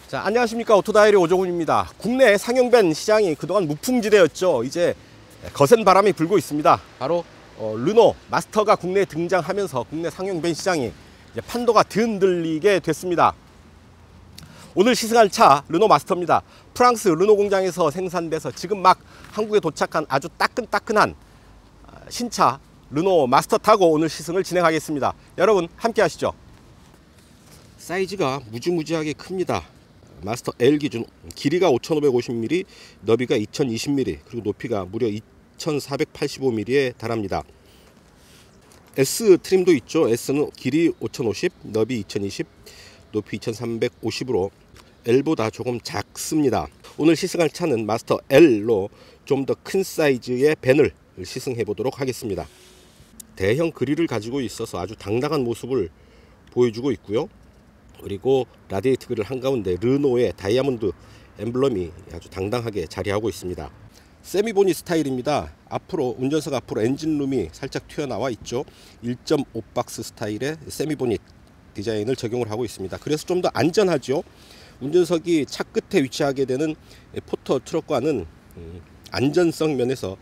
자, 안녕하십니까. 오토다이리 오종훈입니다. 국내 상용밴 시장이 그동안 무풍지대였죠. 이제 거센 바람이 불고 있습니다. 바로 르노 마스터가 국내에 등장하면서 국내 상용밴 시장이 이제 판도가 흔들리게 됐습니다. 오늘 시승할 차 르노 마스터입니다. 프랑스 르노 공장에서 생산돼서 지금 막 한국에 도착한 아주 따끈따끈한 신차 르노 마스터 타고 오늘 시승을 진행하겠습니다. 여러분 함께 하시죠. 사이즈가 무지무지하게 큽니다. 마스터 L 기준 길이가 5550mm, 너비가 2020mm, 그리고 높이가 무려 2485mm에 달합니다. S 트림도 있죠. S는 길이 5050, 너비 2020, 높이 2350으로 L보다 조금 작습니다. 오늘 시승할 차는 마스터 L로 좀 더 큰 사이즈의 밴을 시승해 보도록 하겠습니다. 대형 그릴을 가지고 있어서 아주 당당한 모습을 보여주고 있고요. 그리고 라디에이터 그릴 한가운데 르노의 다이아몬드 엠블럼이 아주 당당하게 자리하고 있습니다. 세미보니 스타일입니다. 앞으로 운전석 앞으로 엔진룸이 살짝 튀어나와 있죠. 1.5박스 스타일의 세미보니 디자인을 적용을 하고 있습니다. 그래서 좀 더 안전하죠. 운전석이 차 끝에 위치하게 되는 포터 트럭과는 안전성 면에서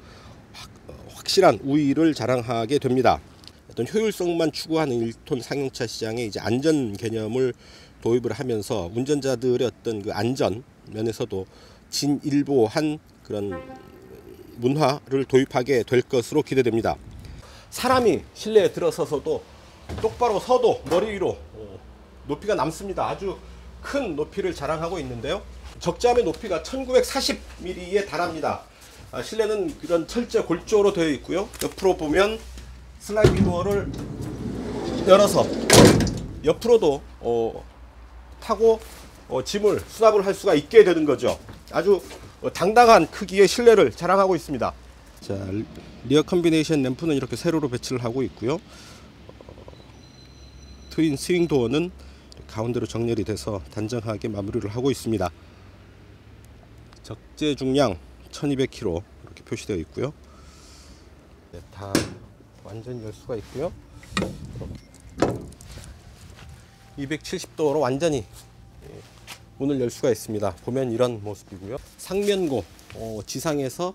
확실한 우위를 자랑하게 됩니다. 어떤 효율성만 추구하는 1톤 상용차 시장에 이제 안전 개념을 도입을 하면서 운전자들의 어떤 그 안전 면에서도 진일보한 그런 문화를 도입하게 될 것으로 기대됩니다. 사람이 실내에 들어서서도 똑바로 서도 머리 위로 높이가 남습니다. 아주 큰 높이를 자랑하고 있는데요. 적재함의 높이가 1940mm에 달합니다. 실내는 이런 철제 골조로 되어 있고요. 옆으로 보면 슬라이딩 도어를 열어서 옆으로도 타고 짐을 수납을 할 수가 있게 되는 거죠. 아주 당당한 크기의 실내를 자랑하고 있습니다. 자, 리어 컨비네이션 램프는 이렇게 세로로 배치를 하고 있고요. 트윈 스윙 도어는 가운데로 정렬이 돼서 단정하게 마무리를 하고 있습니다. 적재 중량 1200kg 이렇게 표시되어 있고요. 네, 다 완전히 열 수가 있고요. 270도로 완전히 문을 열 수가 있습니다. 보면 이런 모습이고요. 상면고 지상에서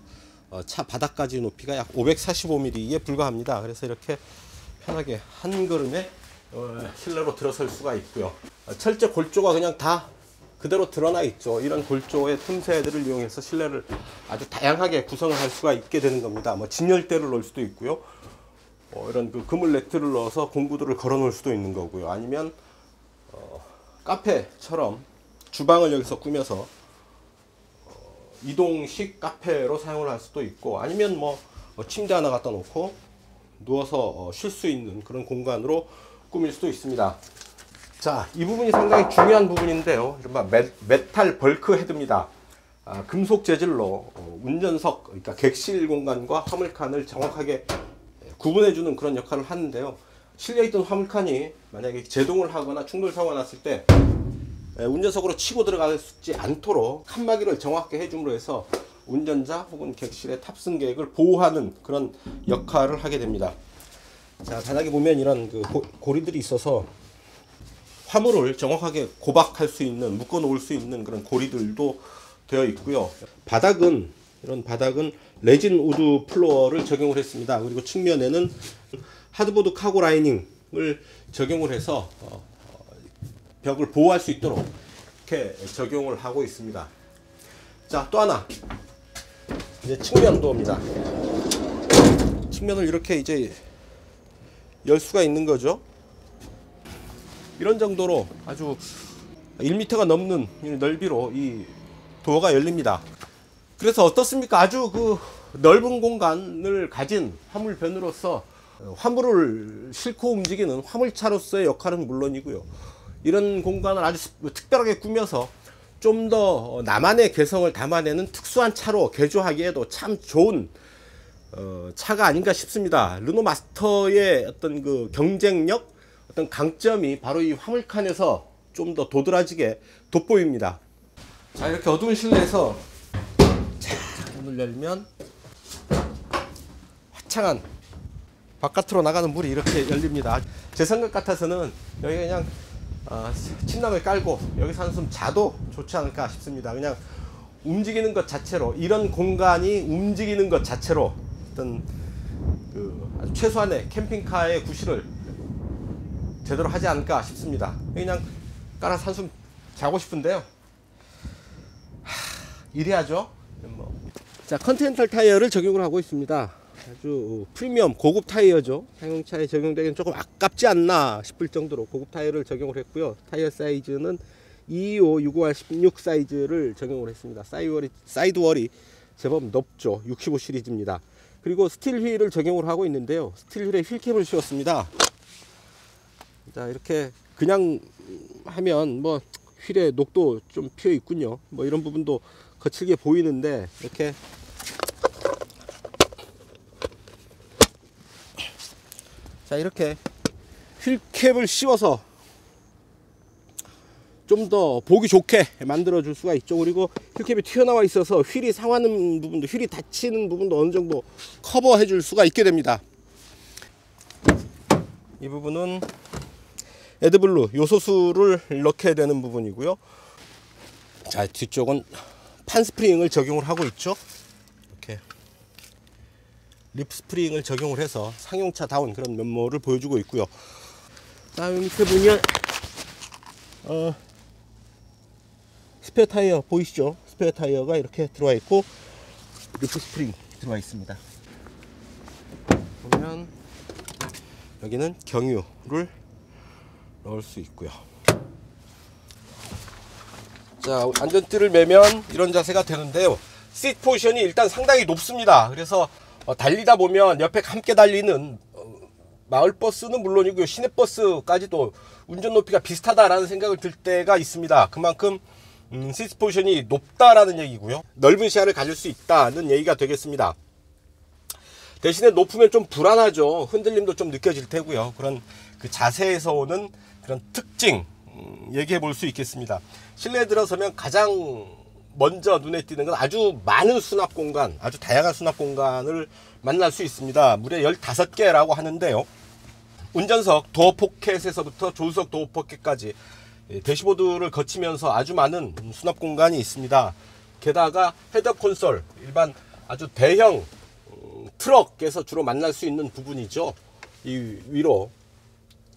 차 바닥까지 높이가 약 545mm에 불과합니다. 그래서 이렇게 편하게 한 걸음에 실내로 들어설 수가 있고요. 철제 골조가 그냥 다 그대로 드러나 있죠. 이런 골조의 틈새들을 이용해서 실내를 아주 다양하게 구성을 할 수가 있게 되는 겁니다. 뭐 진열대를 넣을 수도 있고요. 이런 그 그물 네트를 넣어서 공구들을 걸어 놓을 수도 있는 거고요. 아니면 카페처럼 주방을 여기서 꾸며서 이동식 카페로 사용을 할 수도 있고, 아니면 뭐 침대 하나 갖다 놓고 누워서 쉴 수 있는 그런 공간으로 꾸밀 수도 있습니다. 자, 이 부분이 상당히 중요한 부분인데요. 이른바 메탈 벌크 헤드입니다. 금속 재질로 운전석, 그러니까 객실 공간과 화물칸을 정확하게 구분해주는 그런 역할을 하는데요. 실려 있던 화물칸이 만약에 제동을 하거나 충돌 사고가 났을 때 운전석으로 치고 들어가지 않도록 칸막이를 정확하게 해줌으로 해서 운전자 혹은 객실의 탑승객을 보호하는 그런 역할을 하게 됩니다. 자, 바닥에 보면 이런 그 고리들이 있어서 화물을 정확하게 고박할 수 있는, 묶어 놓을 수 있는 그런 고리들도 되어 있고요. 이런 바닥은 레진 우드 플로어를 적용을 했습니다. 그리고 측면에는 하드보드 카고 라이닝을 적용을 해서 벽을 보호할 수 있도록 이렇게 적용을 하고 있습니다. 자, 또 하나 이제 측면 도어입니다. 측면을 이렇게 이제 열 수가 있는 거죠. 이런 정도로 아주 1m가 넘는 넓이로 이 도어가 열립니다. 그래서 어떻습니까? 아주 그 넓은 공간을 가진 화물변으로서 화물을 싣고 움직이는 화물차로서의 역할은 물론이고요. 이런 공간을 아주 특별하게 꾸며서 좀 더 나만의 개성을 담아내는 특수한 차로 개조하기에도 참 좋은 차가 아닌가 싶습니다. 르노 마스터의 어떤 그 경쟁력, 어떤 강점이 바로 이 화물칸에서 좀 더 도드라지게 돋보입니다. 자, 이렇게 어두운 실내에서 문을 열면 화창한 바깥으로 나가는 물이 이렇게 열립니다. 제 생각 같아서는 여기 그냥 침낭을 깔고 여기서 한숨 자도 좋지 않을까 싶습니다. 그냥 움직이는 것 자체로, 이런 공간이 움직이는 것 자체로 어떤 아주 최소한의 캠핑카의 구실을 제대로 하지 않을까 싶습니다. 그냥 깔아서 한숨 자고 싶은데요. 이래야죠. 자, 컨티넨탈 타이어를 적용을 하고 있습니다. 아주 프리미엄 고급 타이어죠. 상용차에 적용되기는 조금 아깝지 않나 싶을 정도로 고급 타이어를 적용을 했고요. 타이어 사이즈는 225, 651, 16 사이즈를 적용을 했습니다. 사이드월이 제법 높죠. 65 시리즈입니다. 그리고 스틸 휠을 적용을 하고 있는데요. 스틸 휠에 휠캡을 씌웠습니다. 자, 이렇게 그냥 하면 뭐 휠에 녹도 좀 피어 있군요. 뭐 이런 부분도 거칠게 보이는데, 이렇게 자, 이렇게 휠캡을 씌워서 좀 더 보기 좋게 만들어 줄 수가 있죠. 그리고 휠캡이 튀어나와 있어서 휠이 상하는 부분도, 휠이 닫히는 부분도 어느 정도 커버해 줄 수가 있게 됩니다. 이 부분은 에드블루 요소수를 넣게 되는 부분이고요. 자, 뒤쪽은 판 스프링을 적용을 하고 있죠. 이렇게 립 스프링을 적용을 해서 상용차다운 그런 면모를 보여주고 있고요. 자, 밑에 보면 스페어 타이어 보이시죠? 스페어 타이어가 이렇게 들어와 있고 리프 스프링 들어와 있습니다. 보면 여기는 경유를 넣을 수 있고요. 자, 안전띠를 매면 이런 자세가 되는데요. 시트 포지션이 일단 상당히 높습니다. 그래서 달리다 보면 옆에 함께 달리는 마을버스는 물론이고요, 시내버스까지도 운전 높이가 비슷하다라는 생각을 들 때가 있습니다. 그만큼 시트 포지션이 높다라는 얘기고요, 넓은 시야를 가질 수 있다는 얘기가 되겠습니다. 대신에 높으면 좀 불안하죠. 흔들림도 좀 느껴질 테고요. 그런 그 자세에서 오는 그런 특징 얘기해 볼 수 있겠습니다. 실내에 들어서면 가장 먼저 눈에 띄는 건 아주 많은 수납 공간, 아주 다양한 수납 공간을 만날 수 있습니다. 무려 15개라고 하는데요. 운전석 도어 포켓에서부터 조수석 도어 포켓까지 대시보드를 거치면서 아주 많은 수납 공간이 있습니다. 게다가 헤드업 콘솔, 일반 아주 대형 트럭에서 주로 만날 수 있는 부분이죠. 이 위로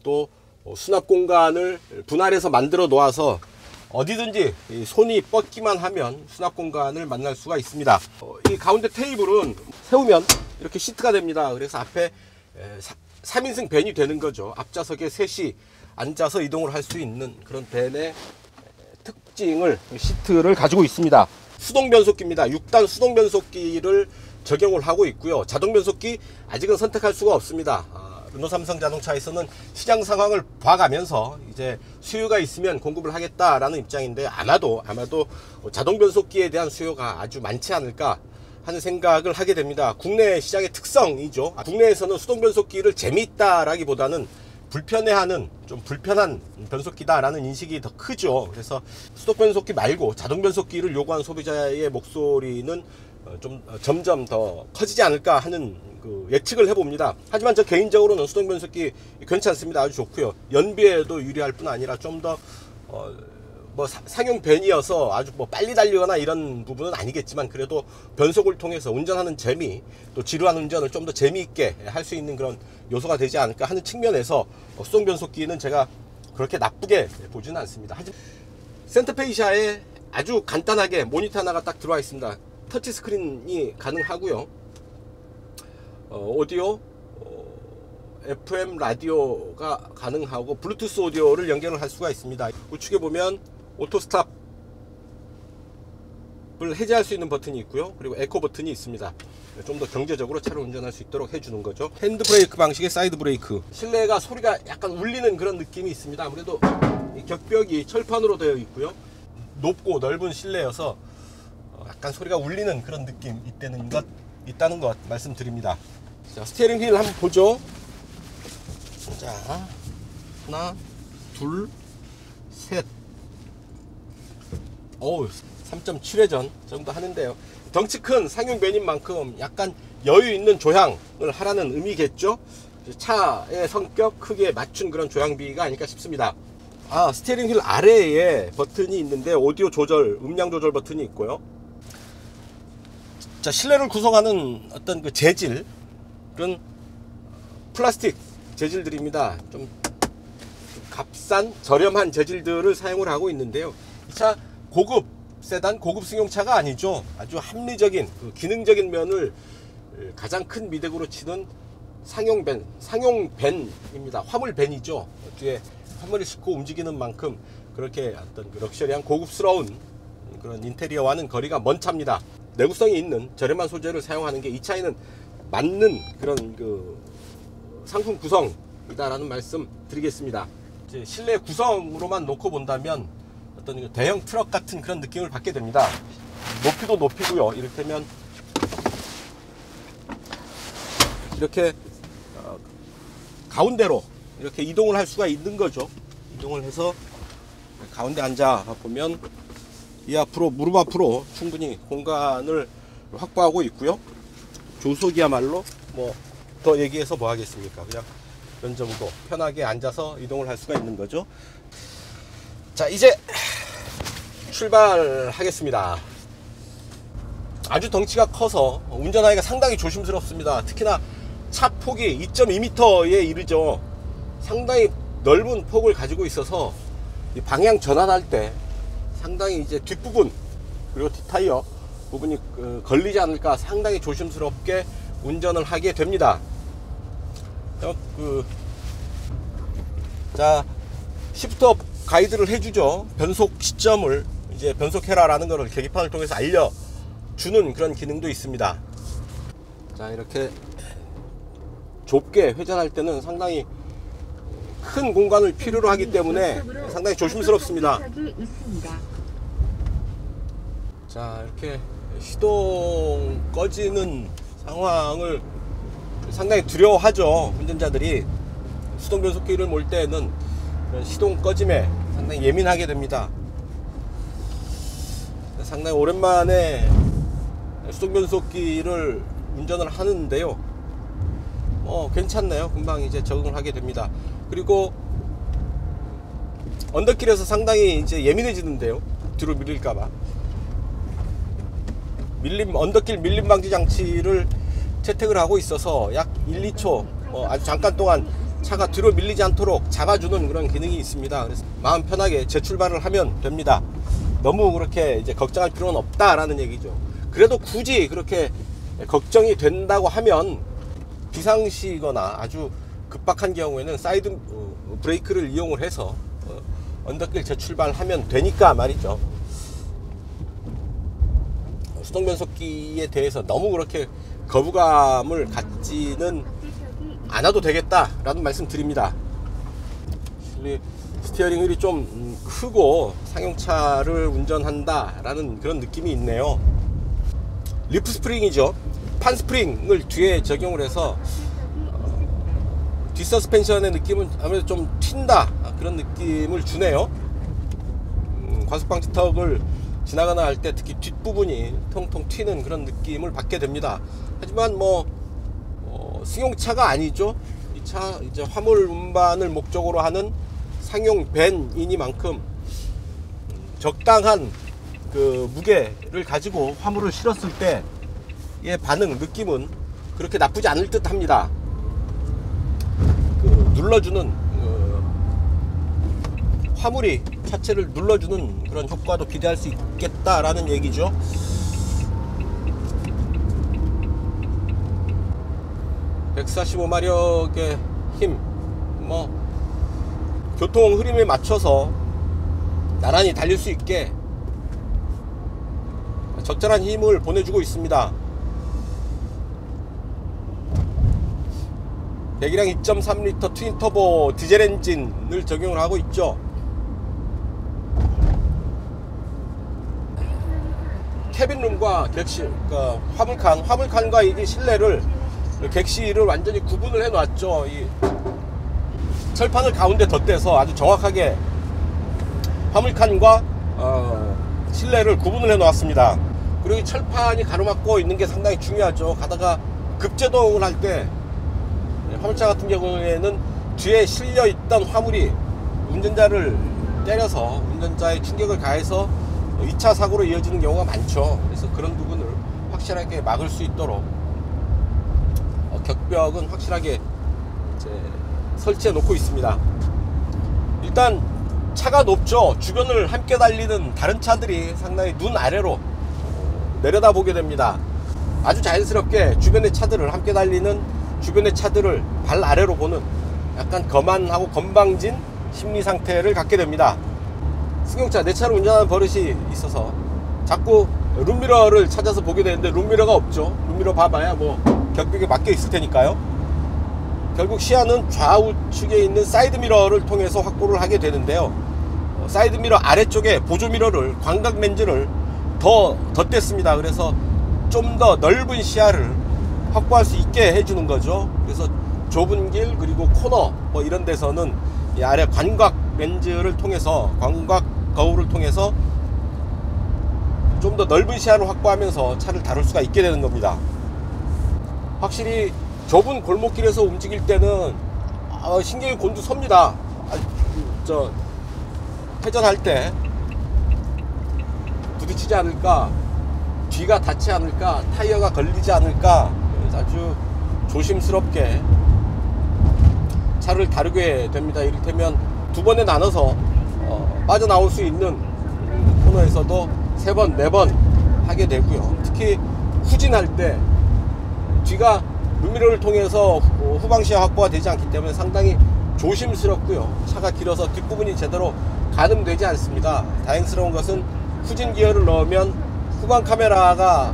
또 수납 공간을 분할해서 만들어 놓아서 어디든지 손이 뻗기만 하면 수납 공간을 만날 수가 있습니다. 이 가운데 테이블은 세우면 이렇게 시트가 됩니다. 그래서 앞에 3인승 밴이 되는 거죠. 앞좌석에 셋이 앉아서 이동을 할 수 있는 그런 밴의 특징을, 시트를 가지고 있습니다. 수동 변속기입니다. 6단 수동 변속기를 적용을 하고 있고요. 자동 변속기 아직은 선택할 수가 없습니다. 르노 삼성 자동차에서는 시장 상황을 봐가면서 이제 수요가 있으면 공급을 하겠다라는 입장인데, 아마도 자동 변속기에 대한 수요가 아주 많지 않을까 하는 생각을 하게 됩니다. 국내 시장의 특성이죠. 국내에서는 수동 변속기를 재미있다라기보다는 불편해하는, 좀 불편한 변속기다라는 인식이 더 크죠. 그래서 수동 변속기 말고 자동 변속기를 요구하는 소비자의 목소리는 좀 점점 더 커지지 않을까 하는 예측을 해봅니다. 하지만 저 개인적으로는 수동 변속기 괜찮습니다. 아주 좋고요. 연비에도 유리할 뿐 아니라 좀 더 상용 밴이어서 아주 빨리 달리거나 이런 부분은 아니겠지만, 그래도 변속을 통해서 운전하는 재미, 또 지루한 운전을 좀 더 재미있게 할 수 있는 그런 요소가 되지 않을까 하는 측면에서 수동 변속기는 제가 그렇게 나쁘게 보지는 않습니다. 하지만 센터페이샤에 아주 간단하게 모니터 하나가 딱 들어와 있습니다. 터치 스크린이 가능하고요. 오디오, FM 라디오가 가능하고 블루투스 오디오를 연결을 할 수가 있습니다. 우측에 보면 오토 스탑을 해제할 수 있는 버튼이 있고요. 그리고 에코 버튼이 있습니다. 좀 더 경제적으로 차를 운전할 수 있도록 해주는 거죠. 핸드 브레이크 방식의 사이드 브레이크. 실내가 소리가 약간 울리는 그런 느낌이 있습니다. 아무래도 이 격벽이 철판으로 되어 있고요. 높고 넓은 실내여서 약간 소리가 울리는 그런 느낌 있다는 것 말씀드립니다. 자, 스티어링 휠 한번 보죠. 자, 하나, 둘, 셋. 3.7회전 정도 하는데요. 덩치 큰 상용 밴인 만큼 약간 여유 있는 조향을 하라는 의미겠죠. 차의 성격 크기에 맞춘 그런 조향비가 아닐까 싶습니다. 스티어링 휠 아래에 버튼이 있는데 오디오 조절, 음량 조절 버튼이 있고요. 자, 실내를 구성하는 어떤 그 재질은 플라스틱 재질들입니다. 좀 값싼 저렴한 재질들을 사용을 하고 있는데요. 이 차 고급 세단, 고급 승용차가 아니죠. 아주 합리적인 그 기능적인 면을 가장 큰 미덕으로 치는 상용밴입니다. 화물밴이죠. 뒤에 화물을 싣고 움직이는 만큼 그렇게 어떤 그 럭셔리한 고급스러운 그런 인테리어와는 거리가 먼 차입니다. 내구성이 있는 저렴한 소재를 사용하는 게 이 차에는 맞는 그런 그 상품 구성이다라는 말씀 드리겠습니다. 이제 실내 구성으로만 놓고 본다면 어떤 그 대형 트럭 같은 그런 느낌을 받게 됩니다. 높이도 높이고요. 이를테면 이렇게 가운데로 이렇게 이동을 할 수가 있는 거죠. 이동을 해서 가운데 앉아 보면 이 앞으로 무릎 앞으로 충분히 공간을 확보하고 있고요. 조수석이야말로 뭐 더 얘기해서 뭐 하겠습니까? 그냥 이런 정도 편하게 앉아서 이동을 할 수가 있는 거죠. 자, 이제 출발하겠습니다. 아주 덩치가 커서 운전하기가 상당히 조심스럽습니다. 특히나 차 폭이 2.2m에 이르죠. 상당히 넓은 폭을 가지고 있어서 방향 전환할 때 상당히 이제 뒷부분 그리고 뒷타이어 부분이 걸리지 않을까 상당히 조심스럽게 운전을 하게 됩니다. 자, 시프트업 가이드를 해주죠. 변속 시점을 이제 변속해라 라는 것을 계기판을 통해서 알려주는 그런 기능도 있습니다. 자, 이렇게 좁게 회전할 때는 상당히 큰 공간을 필요로 하기 때문에 상당히 조심스럽습니다. 자, 이렇게 시동 꺼지는 상황을 상당히 두려워하죠. 운전자들이 수동 변속기를 몰 때는 시동 꺼짐에 상당히 예민하게 됩니다. 상당히 오랜만에 수동 변속기를 운전을 하는데요. 괜찮네요. 금방 이제 적응을 하게 됩니다. 그리고 언덕길에서 상당히 이제 예민해지는데요. 뒤로 밀릴까봐. 언덕길 밀림 방지 장치를 채택을 하고 있어서 약 1, 2초 아주 잠깐 동안 차가 뒤로 밀리지 않도록 잡아주는 그런 기능이 있습니다. 그래서 마음 편하게 재출발을 하면 됩니다. 너무 그렇게 이제 걱정할 필요는 없다라는 얘기죠. 그래도 굳이 그렇게 걱정이 된다고 하면 비상시거나 아주 급박한 경우에는 사이드 브레이크를 이용을 해서 언덕길 재출발하면 되니까 말이죠. 수동 변속기에 대해서 너무 그렇게 거부감을 갖지는 않아도 되겠다라는 말씀 드립니다. 스티어링 휠이 좀 크고 상용차를 운전한다라는 그런 느낌이 있네요. 리프 스프링이죠. 판 스프링을 뒤에 적용을 해서 뒷 서스펜션의 느낌은 아무래도 좀 튄다 그런 느낌을 주네요. 과속방지 턱을 지나가나 할 때 특히 뒷부분이 통통 튀는 그런 느낌을 받게 됩니다. 하지만 승용차가 아니죠. 이 차 이제 화물 운반을 목적으로 하는 상용 밴이니만큼 적당한 그 무게를 가지고 화물을 실었을 때의 반응 느낌은 그렇게 나쁘지 않을 듯 합니다. 눌러주는 화물이 차체를 눌러주는 그런 효과도 기대할 수 있겠다라는 얘기죠. (145마력의) 힘, 교통 흐름에 맞춰서 나란히 달릴 수 있게 적절한 힘을 보내주고 있습니다. 배기량 2.3L 트윈 터보 디젤 엔진을 적용을 하고 있죠. 캐빈룸과 객실, 그러니까 화물칸과 이게 실내를 객실을 완전히 구분을 해 놨죠. 이 철판을 가운데 덧대서 아주 정확하게 화물칸과 실내를 구분을 해 놓았습니다. 그리고 이 철판이 가로막고 있는 게 상당히 중요하죠. 가다가 급제동을 할 때 화물차 같은 경우에는 뒤에 실려 있던 화물이 운전자를 때려서 운전자의 충격을 가해서 2차 사고로 이어지는 경우가 많죠. 그래서 그런 부분을 확실하게 막을 수 있도록 격벽은 확실하게 이제 설치해 놓고 있습니다. 일단 차가 높죠. 주변을 함께 달리는 다른 차들이 상당히 눈 아래로 내려다 보게 됩니다. 아주 자연스럽게 주변의 차들을 함께 달리는 주변의 차들을 발 아래로 보는 약간 거만하고 건방진 심리 상태를 갖게 됩니다. 승용차 내 차를 운전하는 버릇이 있어서 자꾸 룸미러를 찾아서 보게 되는데 룸미러가 없죠. 룸미러 봐봐야 뭐 격벽에 막혀 있을 테니까요. 결국 시야는 좌우측에 있는 사이드미러를 통해서 확보를 하게 되는데요. 사이드미러 아래쪽에 보조미러를 광각 렌즈를 더 덧댔습니다. 그래서 좀 더 넓은 시야를 확보할 수 있게 해주는 거죠. 그래서 좁은 길 그리고 코너 뭐 이런 데서는 이 아래 광각 렌즈를 통해서 광각 거울을 통해서 좀 더 넓은 시야를 확보하면서 차를 다룰 수가 있게 되는 겁니다. 확실히 좁은 골목길에서 움직일 때는 신경이 곤두섭니다. 회전할 때 부딪히지 않을까, 뒤가 닿지 않을까, 타이어가 걸리지 않을까 아주 조심스럽게 차를 다루게 됩니다. 이를테면 두 번에 나눠서 빠져나올 수 있는 코너에서도 세 번, 네 번 하게 되고요. 특히 후진할 때 뒤가 룸미러를 통해서 후방 시야 확보가 되지 않기 때문에 상당히 조심스럽고요. 차가 길어서 뒷부분이 제대로 가늠되지 않습니다. 다행스러운 것은 후진 기어를 넣으면 후방 카메라가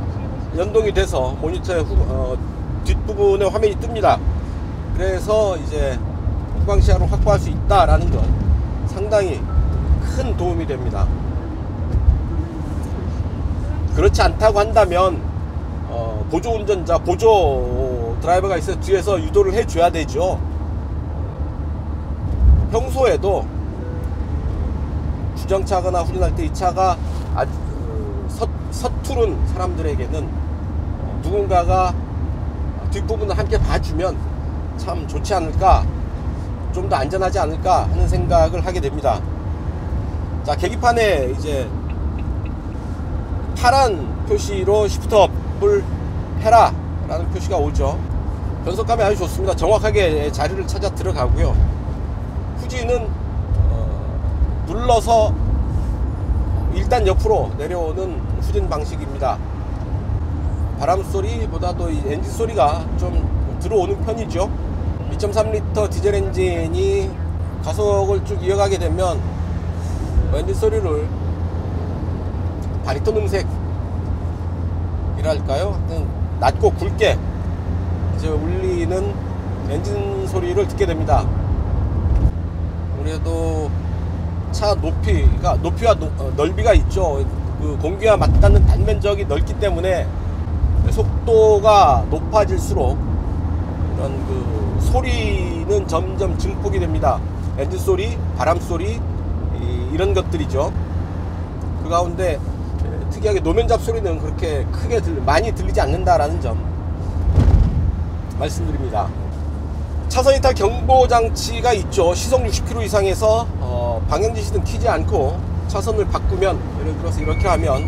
연동이 돼서 모니터에 뒷부분에 화면이 뜹니다. 그래서 이제 후방 시야를 확보할 수 있다라는 건 상당히 큰 도움이 됩니다. 그렇지 않다고 한다면 보조 운전자, 보조 드라이버가 있어 뒤에서 유도를 해줘야 되죠. 평소에도 주정차거나 후진할 때 이 차가 아주 서투른 사람들에게는 누군가가 뒷부분을 함께 봐주면 참 좋지 않을까, 좀 더 안전하지 않을까 하는 생각을 하게 됩니다. 자, 계기판에 이제 파란 표시로 시프트업을 해라 라는 표시가 오죠. 변속감이 아주 좋습니다. 정확하게 자리를 찾아 들어가고요. 후진은 눌러서 일단 옆으로 내려오는 후진 방식입니다. 바람소리보다도 이 엔진 소리가 좀 들어오는 편이죠. 2.3L 디젤 엔진이 가속을 쭉 이어가게 되면 엔진 소리를 바리톤 음색이랄까요? 낮고 굵게 이제 울리는 엔진 소리를 듣게 됩니다. 그래도 차 높이와 넓이가 있죠. 그 공기와 맞닿는 단면적이 넓기 때문에 속도가 높아질수록 이런 그 소리는 점점 증폭이 됩니다. 엔진 소리, 바람 소리 이런 것들이죠. 그 가운데 특이하게 노면잡 소리는 그렇게 크게 많이 들리지 않는다라는 점 말씀드립니다. 차선 이탈 경보 장치가 있죠. 시속 60km 이상에서 방향지시등 켜지 않고 차선을 바꾸면, 예를 들어서 이렇게 하면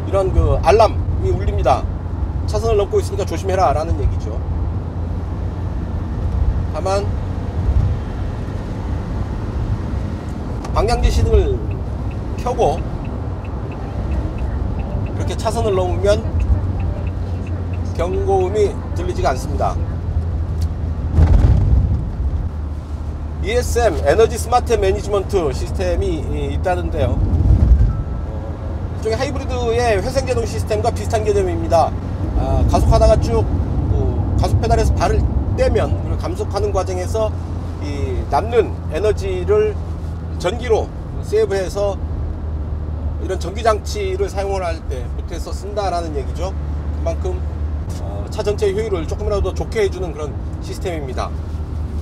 이런 그 알람이 울립니다. 차선을 넘고 있으니까 조심해라 라는 얘기죠. 다만 방향지시등을 켜고 이렇게 차선을 넘으면 경고음이 들리지가 않습니다. ESM 에너지 스마트 매니지먼트 시스템이 있다는데요. 일종의 하이브리드의 회생제동 시스템과 비슷한 개념입니다. 가속하다가 쭉 가속 페달에서 발을 떼면 감속하는 과정에서 이 남는 에너지를 전기로 세이브해서 이런 전기장치를 사용을 할 때 보태서 쓴다라는 얘기죠. 그만큼 차 전체의 효율을 조금이라도 더 좋게 해주는 그런 시스템입니다.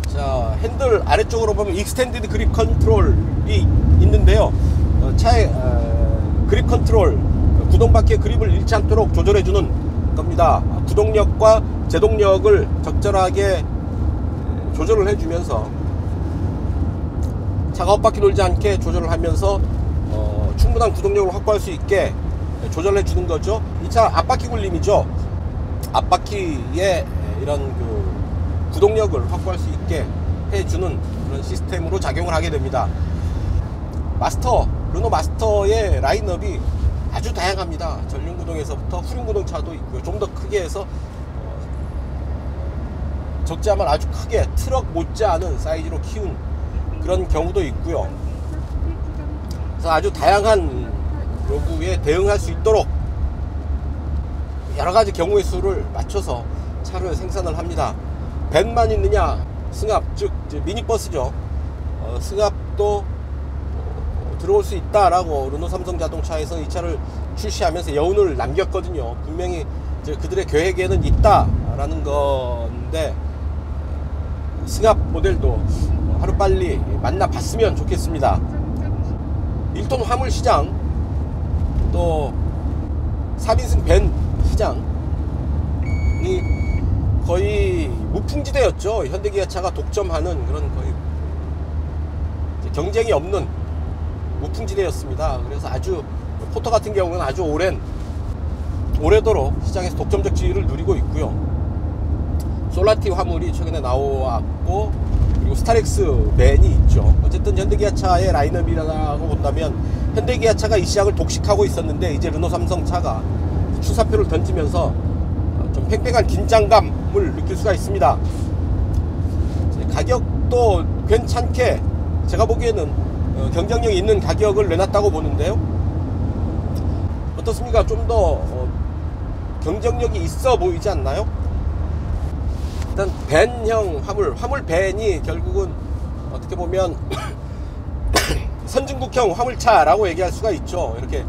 자, 핸들 아래쪽으로 보면 익스텐디드 그립 컨트롤이 있는데요. 차의 그립 컨트롤, 구동바퀴의 그립을 잃지 않도록 조절해주는 겁니다. 구동력과 제동력을 적절하게 조절을 해주면서 차가 엇바퀴 돌지 않게 조절을 하면서 충분한 구동력을 확보할 수 있게 조절해 주는 거죠. 이 차 앞바퀴 굴림이죠. 앞바퀴에 이런 구동력을 확보할 수 있게 해주는 그런 시스템으로 작용을 하게 됩니다. 르노 마스터의 라인업이 아주 다양합니다. 전륜구동에서부터 후륜구동차도 있고요. 좀 더 크게 해서 적지 않은 아주 크게 트럭 못지않은 사이즈로 키운 그런 경우도 있고요. 그래서 아주 다양한 요구에 대응할 수 있도록 여러가지 경우의 수를 맞춰서 차를 생산을 합니다. 밴만 있느냐, 승합 즉 미니버스죠. 승합도 들어올 수 있다라고 르노 삼성 자동차에서 이 차를 출시하면서 여운을 남겼거든요. 분명히 그들의 계획에는 있다라는 건데 승합 모델도 하루빨리 만나봤으면 좋겠습니다. 1톤 화물 시장, 또 4인승 밴 시장이 거의 무풍지대였죠. 현대기아차가 독점하는 그런 거의 경쟁이 없는 무풍지대였습니다. 그래서 아주 포터 같은 경우는 아주 오래도록 시장에서 독점적 지위를 누리고 있고요. 솔라티 화물이 최근에 나왔고, 그리고 스타렉스 밴이 있죠. 어쨌든 현대기아차의 라인업이라고 본다면 현대기아차가 이 시장을 독식하고 있었는데 이제 르노 삼성 차가 추사표를 던지면서 좀 팽팽한 긴장감을 느낄 수가 있습니다. 가격도 괜찮게 제가 보기에는 경쟁력 있는 가격을 내놨다고 보는데요. 어떻습니까? 좀 더 경쟁력이 있어 보이지 않나요? 일단 밴형 화물 밴이 결국은 어떻게 보면 선진국형 화물차라고 얘기할 수가 있죠. 이렇게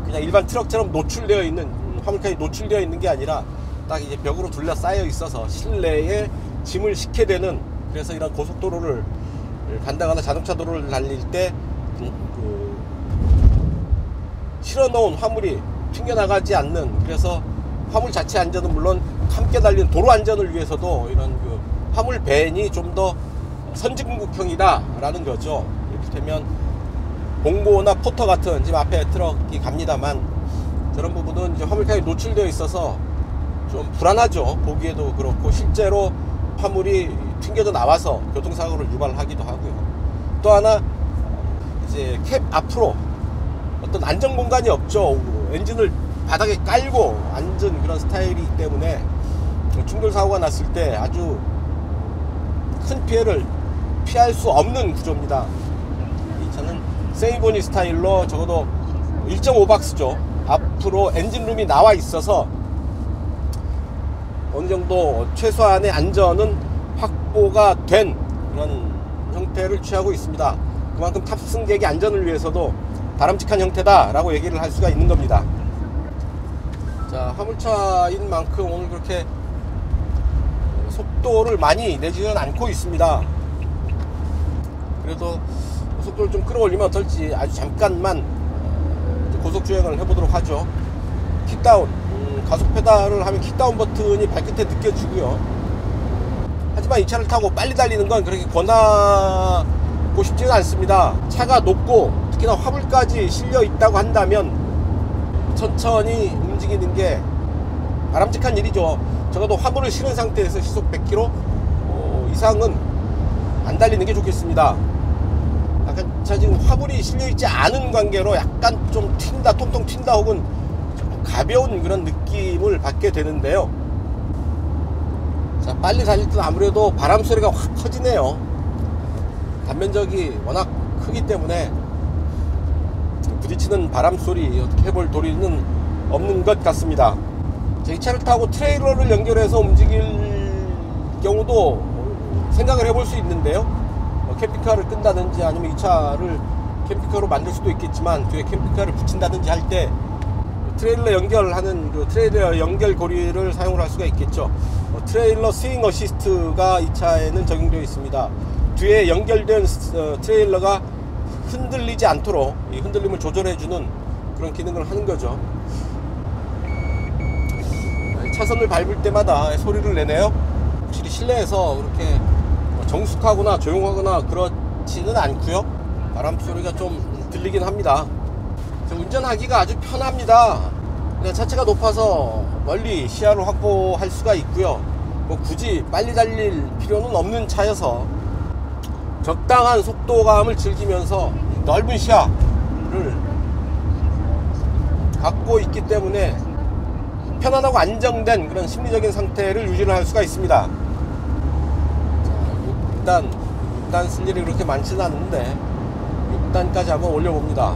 그냥 일반 트럭처럼 노출되어 있는 화물칸이 노출되어 있는 게 아니라 딱 이제 벽으로 둘러싸여 있어서 실내에 짐을 싣게 되는, 그래서 이런 고속도로를 간다거나 자동차 도로를 달릴 때 실어놓은 화물이 튕겨나가지 않는, 그래서 화물 자체 안전은 물론 함께 달리는 도로 안전을 위해서도 이런 화물 밴이 좀 더 선진국형이다 라는 거죠. 이를테면 봉고나 포터 같은, 지금 앞에 트럭이 갑니다만 저런 부분은 이제 화물칸이 노출되어 있어서 좀 불안하죠. 보기에도 그렇고 실제로 화물이 튕겨져 나와서 교통사고를 유발하기도 하고요. 또 하나 이제 캡 앞으로 어떤 안전 공간이 없죠. 엔진을 바닥에 깔고 앉은 그런 스타일이기 때문에 충돌 사고가 났을 때 아주 큰 피해를 피할 수 없는 구조입니다. 이 차는 세이보니 스타일로 적어도 1.5박스죠. 앞으로 엔진룸이 나와 있어서 어느 정도 최소한의 안전은 확보가 된 그런 형태를 취하고 있습니다. 그만큼 탑승객의 안전을 위해서도 바람직한 형태다 라고 얘기를 할 수가 있는 겁니다. 자, 화물차인 만큼 오늘 그렇게 속도를 많이 내지는 않고 있습니다. 그래도 속도를 좀 끌어올리면 어떨지 아주 잠깐만 고속주행을 해보도록 하죠. 킥다운, 가속 페달을 하면 킥다운 버튼이 발끝에 느껴지고요. 하지만 이 차를 타고 빨리 달리는 건 그렇게 권하고 싶지는 않습니다. 차가 높고 특히나 화물까지 실려 있다고 한다면 천천히 움직이는 게 바람직한 일이죠. 적어도 화물을 실은 상태에서 시속 100km 이상은 안 달리는 게 좋겠습니다. 약간 자 지금 화물이 실려있지 않은 관계로 약간 좀 튄다, 통통 튄다 혹은 좀 가벼운 그런 느낌을 받게 되는데요. 자, 빨리 달릴 때는 아무래도 바람 소리가 확 커지네요. 단면적이 워낙 크기 때문에 부딪히는 바람 소리 어떻게 해볼 도리는 없는 것 같습니다. 이 차를 타고 트레일러를 연결해서 움직일 경우도 생각을 해볼 수 있는데요. 캠핑카를 끈다든지 아니면 이 차를 캠핑카로 만들 수도 있겠지만 뒤에 캠핑카를 붙인다든지 할 때 트레일러 연결하는 트레일러 연결 고리를 사용을 할 수가 있겠죠. 트레일러 스윙 어시스트가 이 차에는 적용되어 있습니다. 뒤에 연결된 트레일러가 흔들리지 않도록 이 흔들림을 조절해주는 그런 기능을 하는 거죠. 차선을 밟을 때마다 소리를 내네요. 확실히 실내에서 그렇게 정숙하거나 조용하거나 많지는 않고요. 바람 소리가 좀 들리긴 합니다. 운전하기가 아주 편합니다. 그냥 차체가 높아서 멀리 시야를 확보할 수가 있고요. 뭐 굳이 빨리 달릴 필요는 없는 차여서 적당한 속도감을 즐기면서 넓은 시야를 갖고 있기 때문에 편안하고 안정된 그런 심리적인 상태를 유지를 할 수가 있습니다. 자, 6단 쓸 일이 그렇게 많지는 않은데 6단까지 한번 올려봅니다.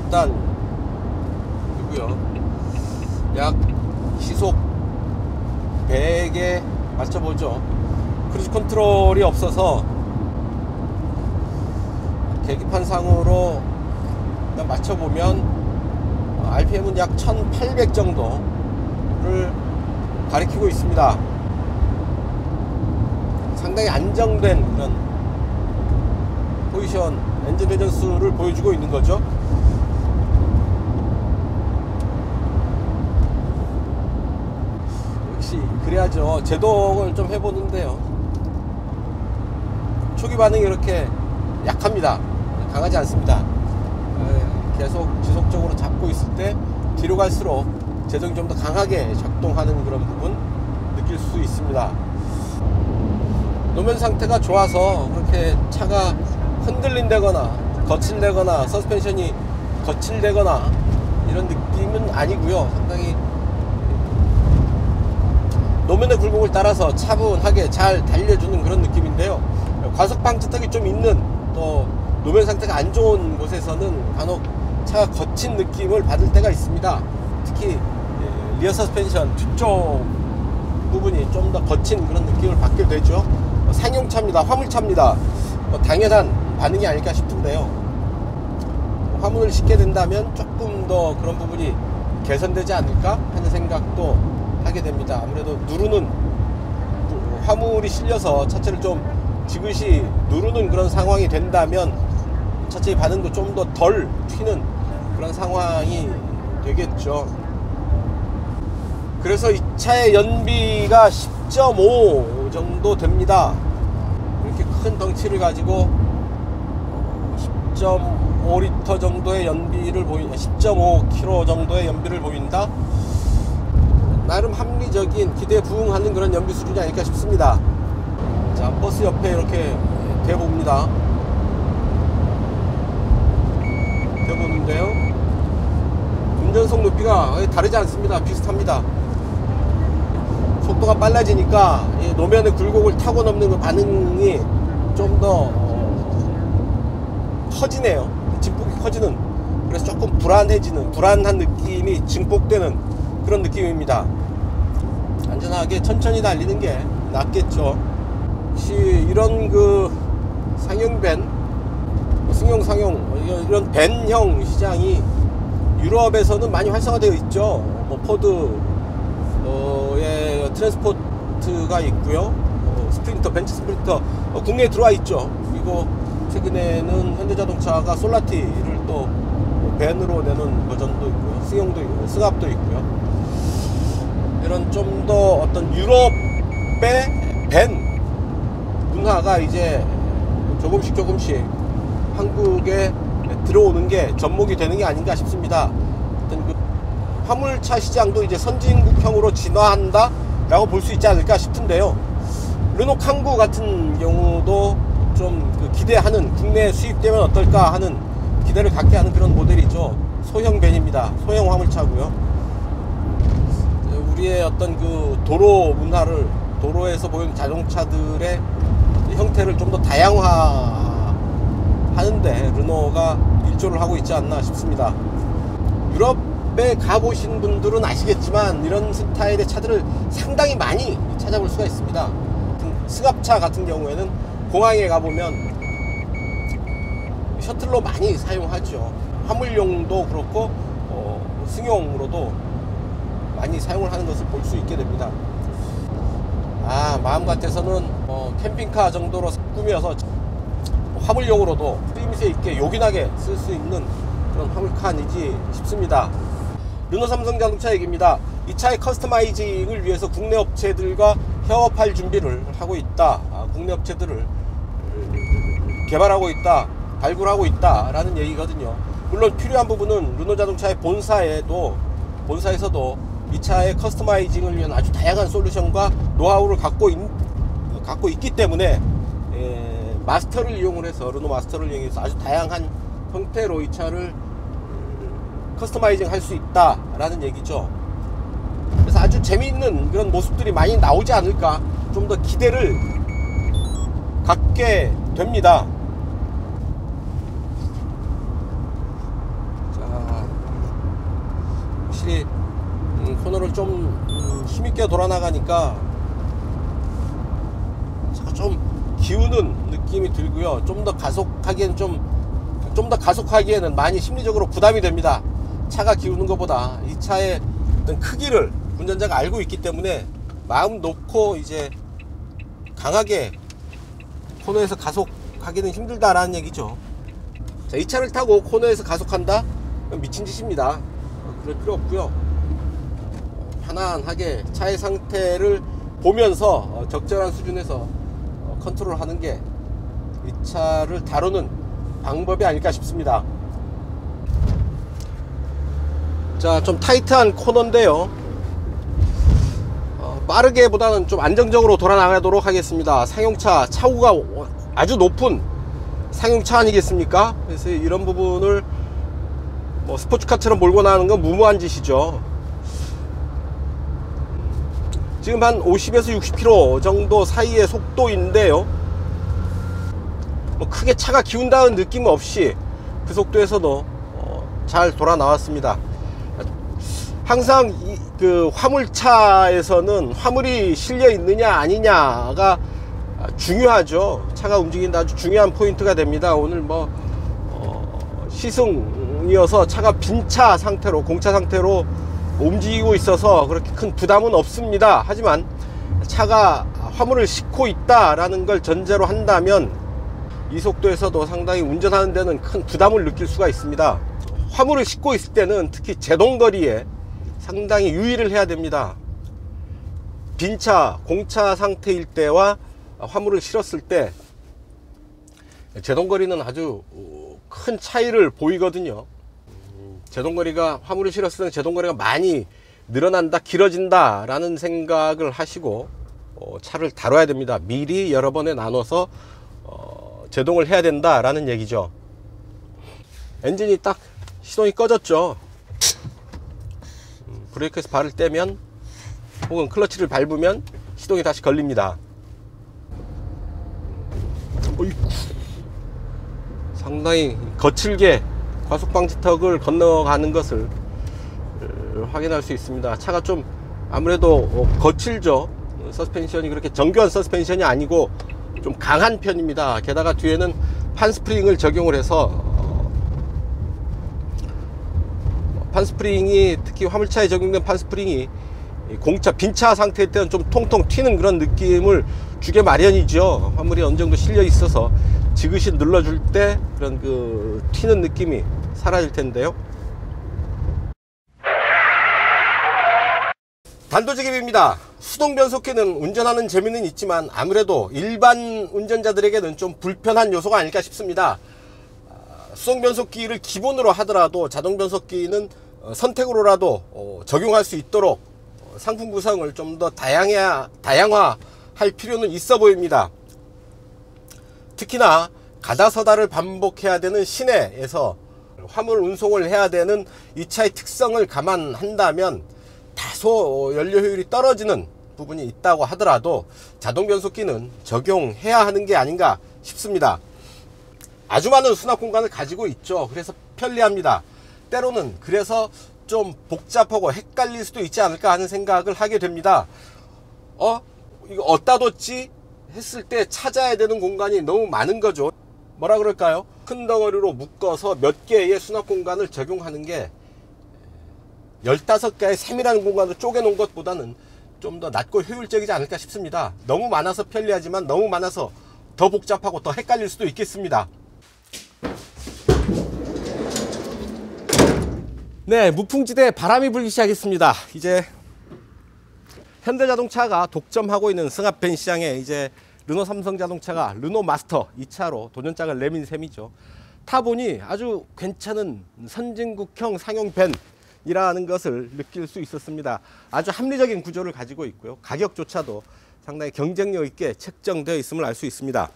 6단 이고요. 약 시속 100에 맞춰보죠. 크루즈 컨트롤이 없어서 계기판상으로 맞춰보면 RPM은 약 1800 정도를 가리키고 있습니다. 상당히 안정된 그런 포지션 엔진 회전수를 보여주고 있는 거죠. 역시 그래야죠. 제동을 좀 해보는데요, 초기 반응이 이렇게 약합니다. 강하지 않습니다. 계속 지속적으로 잡고 있을 때 뒤로 갈수록 제동이 좀 더 강하게 작동하는 그런 부분 느낄 수 있습니다. 노면 상태가 좋아서 그렇게 차가 흔들린다거나 거칠다거나 서스펜션이 거칠다거나 이런 느낌은 아니고요. 상당히 노면의 굴곡을 따라서 차분하게 잘 달려주는 그런 느낌인데요. 과속 방지턱이 좀 있는, 또 노면 상태가 안 좋은 곳에서는 간혹 차가 거친 느낌을 받을 때가 있습니다. 특히 리어 서스펜션 뒤쪽 부분이 좀 더 거친 그런 느낌을 받게 되죠. 상용차입니다. 화물차입니다. 당연한 반응이 아닐까 싶은데요, 화물을 싣게 된다면 조금 더 그런 부분이 개선되지 않을까 하는 생각도 하게 됩니다. 아무래도 누르는, 화물이 실려서 차체를 좀 지그시 누르는 그런 상황이 된다면 차체의 반응도 좀 더 덜 튀는 그런 상황이 되겠죠. 그래서 이 차의 연비가 10.5 정도 됩니다. 이렇게 큰 덩치를 가지고 10.5리터 정도의 연비를 10.5km 정도의 연비를 보인다. 나름 합리적인 기대에 부응하는 그런 연비 수준이 아닐까 싶습니다. 자, 버스 옆에 이렇게 대봅니다. 대보는데요, 운전석 높이가 다르지 않습니다. 비슷합니다. 속도가 빨라지니까 노면의 굴곡을 타고 넘는 그 반응이 좀 더 커지네요. 진폭이 커지는, 그래서 조금 불안해지는, 불안한 느낌이 증폭되는 그런 느낌입니다. 안전하게 천천히 달리는 게 낫겠죠. 혹시 이런 그 상용밴, 승용 이런 밴형 시장이 유럽에서는 많이 활성화되어 있죠. 뭐 포드의 트랜스포트가 있고요. 스프린터, 벤츠 스프린터 국내에 들어와 있죠. 그리고 최근에는 현대자동차가 솔라티를 또 밴으로 내는 버전도 있고요. 승용도 있고요. 승합도 있고요. 이런 좀 더 어떤 유럽의 밴 문화가 이제 조금씩 한국에 들어오는 게 접목이 되는 게 아닌가 싶습니다. 어떤 그 화물차 시장도 이제 선진국형으로 진화한다 라고 볼 수 있지 않을까 싶은데요. 르노 캉구 같은 경우도 좀 그 기대하는, 국내에 수입되면 어떨까 하는 기대를 갖게 하는 그런 모델이죠. 소형 밴입니다. 소형 화물차고요. 우리의 어떤 그 도로 문화를, 도로에서 보이는 자동차들의 형태를 좀 더 다양화하는데 르노가 일조를 하고 있지 않나 싶습니다. 유럽에 가보신 분들은 아시겠지만 이런 스타일의 차들을 상당히 많이 찾아볼 수가 있습니다. 승합차 같은 경우에는 공항에 가보면 셔틀로 많이 사용하죠. 화물용도 그렇고 승용으로도 많이 사용을 하는 것을 볼 수 있게 됩니다. 마음 같아서는 캠핑카 정도로 꾸며서 화물용으로도 쓰임새 있게 요긴하게 쓸 수 있는 그런 화물칸이지 싶습니다. 르노 삼성 자동차 얘기입니다. 이 차의 커스터마이징을 위해서 국내 업체들과 협업할 준비를 하고 있다. 국내 업체들을 개발하고 있다, 발굴하고 있다 라는 얘기거든요. 물론 필요한 부분은 르노자동차의 본사에서도 이 차의 커스터마이징을 위한 아주 다양한 솔루션과 노하우를 갖고 있기 때문에 마스터를 이용해서 르노 마스터를 이용해서 아주 다양한 형태로 이 차를 커스터마이징 할 수 있다 라는 얘기죠. 그래서 아주 재미있는 그런 모습들이 많이 나오지 않을까, 좀 더 기대를 갖게 됩니다. 자, 확실히 코너를 좀 힘있게 돌아 나가니까 좀 기우는 느낌이 들고요. 좀 더 가속하기에는 많이 심리적으로 부담이 됩니다. 차가 기우는 것보다 이 차의 어떤 크기를 운전자가 알고 있기 때문에 마음 놓고 이제 강하게 코너에서 가속하기는 힘들다라는 얘기죠. 자, 이 차를 타고 코너에서 가속한다? 미친 짓입니다. 그럴 필요 없고요. 편안하게 차의 상태를 보면서 적절한 수준에서 컨트롤하는 게 이 차를 다루는 방법이 아닐까 싶습니다. 자, 좀 타이트한 코너인데요. 빠르게 보다는 좀 안정적으로 돌아 나가도록 하겠습니다. 상용차, 차후가 아주 높은 상용차 아니겠습니까? 그래서 이런 부분을 뭐 스포츠카처럼 몰고 나가는 건 무모한 짓이죠. 지금 한 50에서 60km 정도 사이의 속도인데요, 뭐 크게 차가 기운다는 느낌 없이 그 속도에서도 잘 돌아 나왔습니다. 항상 그 화물차에서는 화물이 실려 있느냐 아니냐가 중요하죠. 차가 움직인다 아주 중요한 포인트가 됩니다. 오늘 뭐 시승이어서 차가 빈차 상태로, 공차 상태로 움직이고 있어서 그렇게 큰 부담은 없습니다. 하지만 차가 화물을 싣고 있다라는 걸 전제로 한다면 이 속도에서도 상당히 운전하는 데는 큰 부담을 느낄 수가 있습니다. 화물을 싣고 있을 때는 특히 제동거리에 상당히 유의를 해야 됩니다. 빈차, 공차 상태일 때와 화물을 실었을 때 제동거리는 아주 큰 차이를 보이거든요. 제동거리가, 화물을 실었을 때는 제동거리가 많이 늘어난다, 길어진다 라는 생각을 하시고 차를 다뤄야 됩니다. 미리 여러 번에 나눠서 제동을 해야 된다 라는 얘기죠. 엔진이 딱 시동이 꺼졌죠. 브레이크에서 발을 떼면 혹은 클러치를 밟으면 시동이 다시 걸립니다. 어이쿠, 상당히 거칠게 과속방지턱을 건너가는 것을 확인할 수 있습니다. 차가 좀 아무래도 거칠죠. 서스펜션이 그렇게 정교한 서스펜션이 아니고 좀 강한 편입니다. 게다가 뒤에는 판스프링을 적용을 해서 판스프링이, 특히 화물차에 적용된 판스프링이 공차, 빈차 상태일 때는 좀 통통 튀는 그런 느낌을 주게 마련이죠. 화물이 어느 정도 실려 있어서 지그시 눌러줄 때 그런 그 튀는 느낌이 사라질 텐데요. 단도직입입니다. 수동 변속기는 운전하는 재미는 있지만 아무래도 일반 운전자들에게는 좀 불편한 요소가 아닐까 싶습니다. 수동 변속기를 기본으로 하더라도 자동 변속기는 선택으로라도 적용할 수 있도록 상품 구성을 좀 더 다양화할 필요는 있어 보입니다. 특히나 가다서다를 반복해야 되는 시내에서 화물 운송을 해야 되는 이 차의 특성을 감안한다면 다소 연료 효율이 떨어지는 부분이 있다고 하더라도 자동 변속기는 적용해야 하는 게 아닌가 싶습니다. 아주 많은 수납 공간을 가지고 있죠. 그래서 편리합니다. 때로는 그래서 좀 복잡하고 헷갈릴 수도 있지 않을까 하는 생각을 하게 됩니다. 이거 어디다 뒀지? 했을 때 찾아야 되는 공간이 너무 많은 거죠. 뭐라 그럴까요? 큰 덩어리로 묶어서 몇 개의 수납 공간을 적용하는 게 15개의 세밀한 공간으로 쪼개놓은 것보다는 좀 더 낫고 효율적이지 않을까 싶습니다. 너무 많아서 편리하지만 너무 많아서 더 복잡하고 더 헷갈릴 수도 있겠습니다. 네, 무풍지대에 바람이 불기 시작했습니다. 이제 현대자동차가 독점하고 있는 승합 밴 시장에 이제 르노 삼성자동차가 르노 마스터 이 차로 도전장을 내민 셈이죠. 타보니 아주 괜찮은 선진국형 상용 밴이라는 것을 느낄 수 있었습니다. 아주 합리적인 구조를 가지고 있고요. 가격조차도 상당히 경쟁력 있게 책정되어 있음을 알 수 있습니다.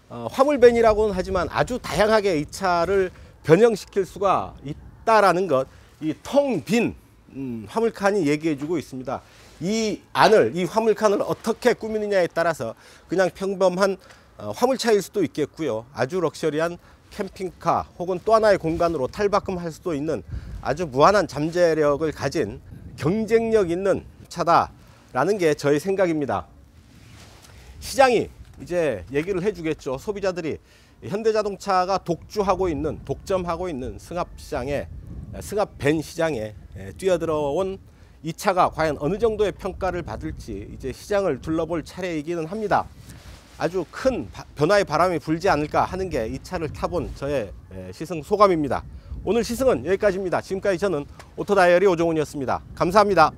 화물밴이라고는 하지만 아주 다양하게 이 차를 변형시킬 수가 있다라는 것, 이 텅 빈 화물칸이 얘기해주고 있습니다. 이 화물칸을 어떻게 꾸미느냐에 따라서 그냥 평범한 화물차일 수도 있겠고요. 아주 럭셔리한 캠핑카 혹은 또 하나의 공간으로 탈바꿈할 수도 있는 아주 무한한 잠재력을 가진 경쟁력 있는 차다라는 게 저의 생각입니다. 시장이 이제 얘기를 해주겠죠. 소비자들이 현대자동차가 독점하고 있는 승합시장에, 승합밴 시장에 뛰어들어온 이 차가 과연 어느 정도의 평가를 받을지 이제 시장을 둘러볼 차례이기는 합니다. 아주 큰 변화의 바람이 불지 않을까 하는 게 이 차를 타본 저의 시승 소감입니다. 오늘 시승은 여기까지입니다. 지금까지 저는 오토다이어리 오종훈이었습니다. 감사합니다.